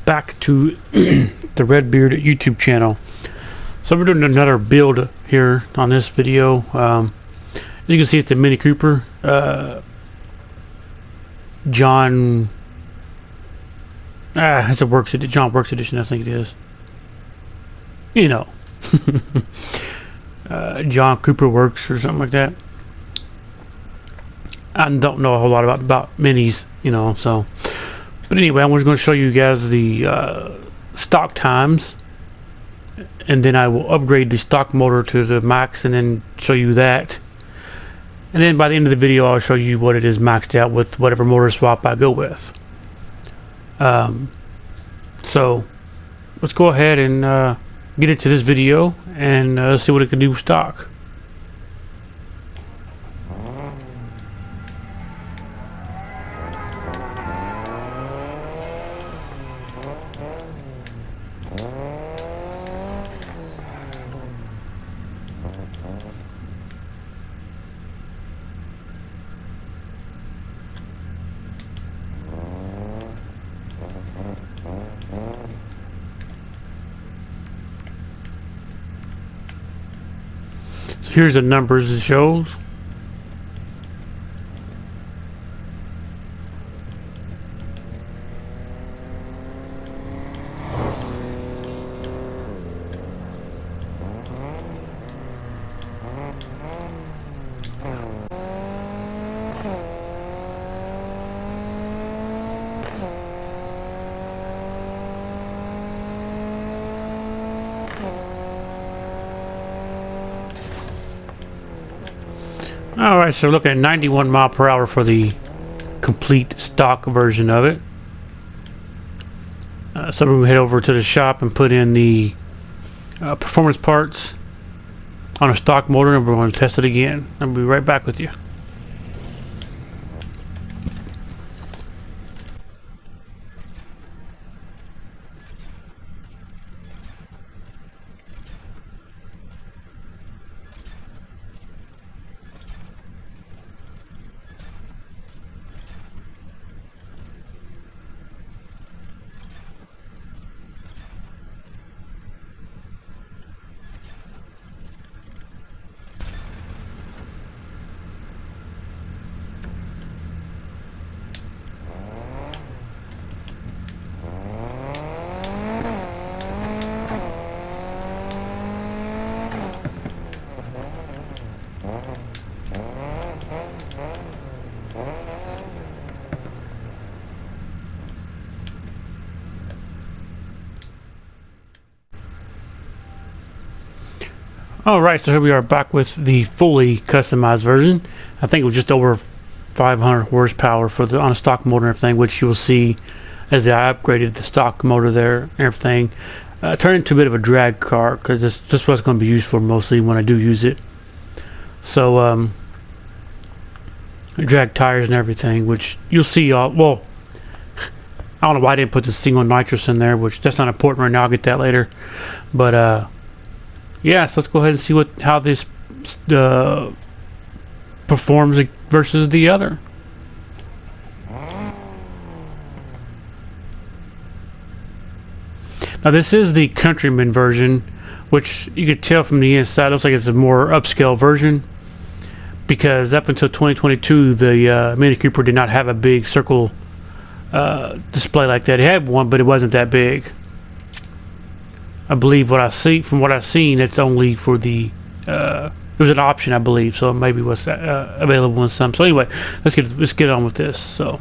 back to the Redbeard YouTube channel. So we're doing another build here on this video. As you can see, it's the Mini Cooper. John it's a John Works Edition, I think it is. You know. John Cooper Works or something like that. I don't know a whole lot about minis, you know, so. But anyway, I'm just going to show you guys the stock times, and then I will upgrade the stock motor to the max and then show you that. And then by the end of the video, I'll show you what it is maxed out with whatever motor swap I go with. So let's go ahead and get into this video and see what it can do with stock. So here's the numbers it shows. Alright, so look at 91 mile per hour for the complete stock version of it. So we're going to head over to the shop and put in the performance parts on a stock motor, and we're going to test it again. I'll be right back with you. Alright, so here we are back with the fully customized version. I think it was just over 500 horsepower for the on a stock motor and everything, which you will see as I upgraded the stock motor there and everything. Turned into a bit of a drag car, because this was going to be used for mostly when I do use it. So drag tires and everything, which you'll see. Well, I don't know why I didn't put the single nitrous in there, which that's not important right now. I'll get that later. But yeah, so let's go ahead and see how this performs versus the other. Now this is the Countryman version, which you could tell from the inside looks like it's a more upscale version, because up until 2022 the Mini Cooper did not have a big circle display like that. It had one, but it wasn't that big. I believe from what I've seen, it's only for the it was an option, I believe, so maybe was available in some. So anyway, let's get on with this. So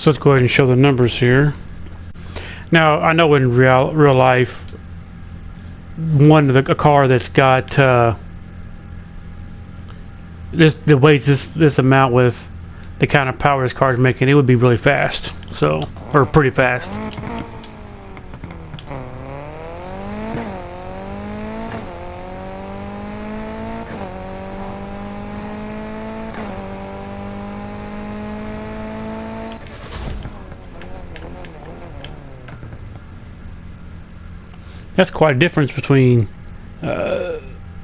So let's go ahead and show the numbers here. Now I know in real life, a car that's got the weights this amount with the kind of power this car is making, it would be really fast. So, or pretty fast. That's quite a difference between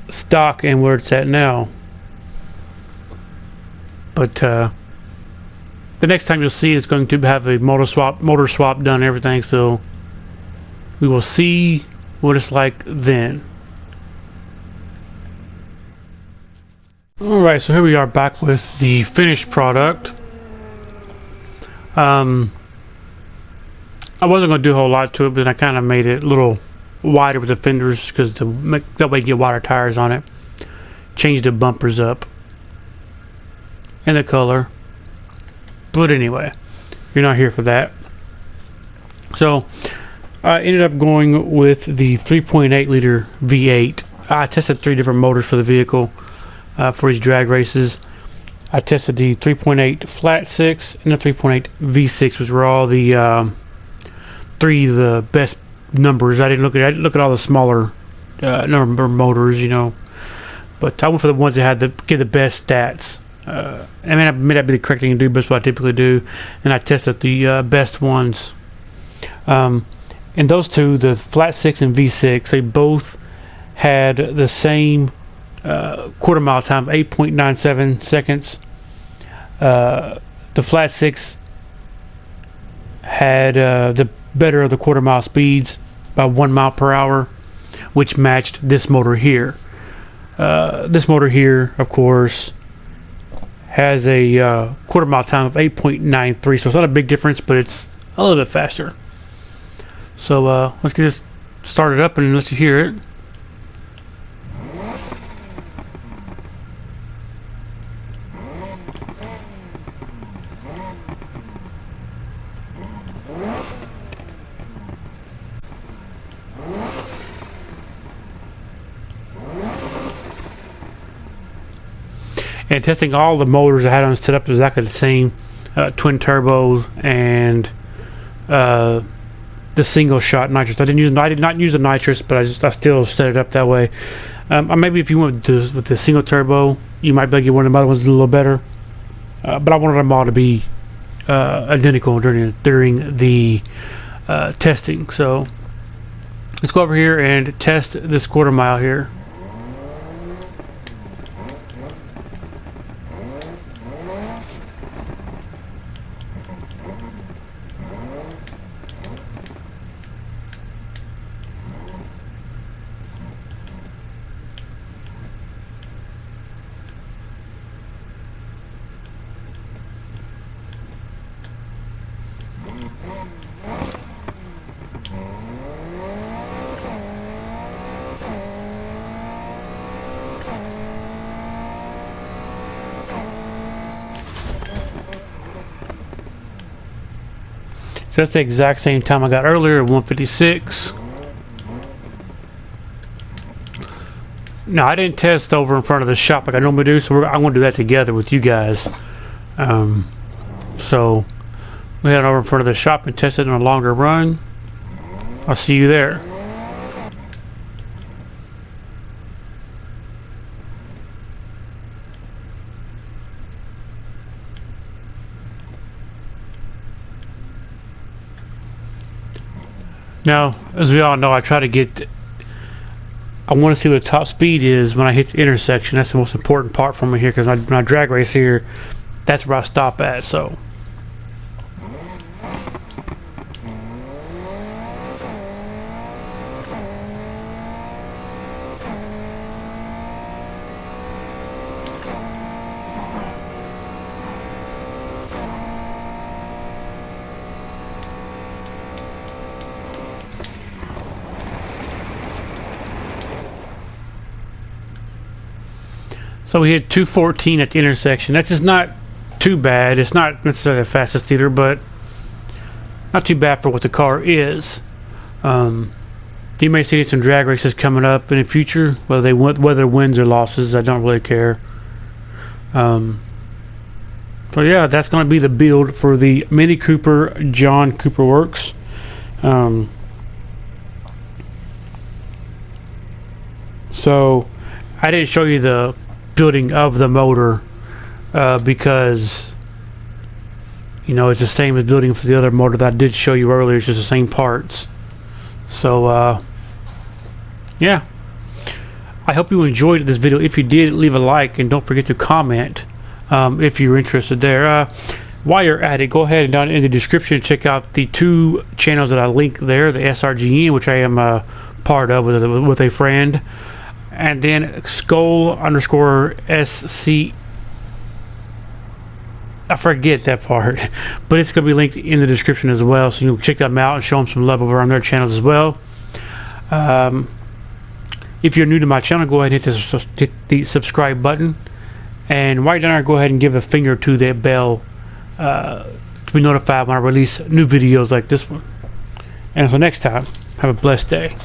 stock and where it's at now. But the next time you'll see it's going to have a motor swap done and everything, so we will see what it's like then. Alright, so here we are back with the finished product. I wasn't going to do a whole lot to it, but I kind of made it a little wider with the fenders because that way you get wider tires on it. Changed the bumpers up and the color. But anyway, you're not here for that. So I ended up going with the 3.8 liter V8. I tested 3 different motors for the vehicle for these drag races. I tested the 3.8 flat 6 and the 3.8 V6, which were all the 3 of the best numbers. I didn't look at all the smaller number motors, you know, but I went for the ones that had give the best stats. I mean, I may not be the correct thing to do, but that's what I typically do, and I tested the best ones. And those two, the flat 6 and V6, they both had the same quarter mile time, 8.97 seconds. The flat 6 had the better of the quarter mile speeds by 1 mile per hour, which matched this motor here. This motor here, of course, has a quarter mile time of 8.93, so it's not a big difference, but it's a little bit faster. So let's get this started up and let you hear it. And testing all the motors I had on set up exactly the same, twin turbos and the single shot nitrous. I did not use the nitrous, but I still set it up that way. Maybe if you went with the single turbo, you might be able to get one of the other ones a little better. But I wanted them all to be identical during the testing. So let's go over here and test this quarter mile here. So that's the exact same time I got earlier at 156. Now I didn't test over in front of the shop like I normally do, so I'm going to do that together with you guys. So we head over in front of the shop and test it on a longer run. I'll see you there. Now, as we all know, I want to see what the top speed is when I hit the intersection. That's the most important part for me here, because when I drag race here, that's where I stop at. So we hit 214 at the intersection. That's just not too bad. It's not necessarily the fastest either, but not too bad for what the car is. You may see some drag races coming up in the future, whether wins or losses. I don't really care. So yeah, that's going to be the build for the Mini Cooper John Cooper Works. So I didn't show you the building of the motor because it's the same as building for the other motor that I did show you earlier. It's just the same parts. So yeah, I hope you enjoyed this video. If you did, leave a like and don't forget to comment if you're interested there. While you're at it, go ahead and down in the description check out the 2 channels that I link there, the SRGN, which I am part of with a friend, and then skull_SC. I forget that part, but it's going to be linked in the description as well, so you can check them out and show them some love over on their channels as well. If you're new to my channel, go ahead and hit the subscribe button, and while you're down there, go ahead and give a finger to that bell to be notified when I release new videos like this one. And until next time, have a blessed day.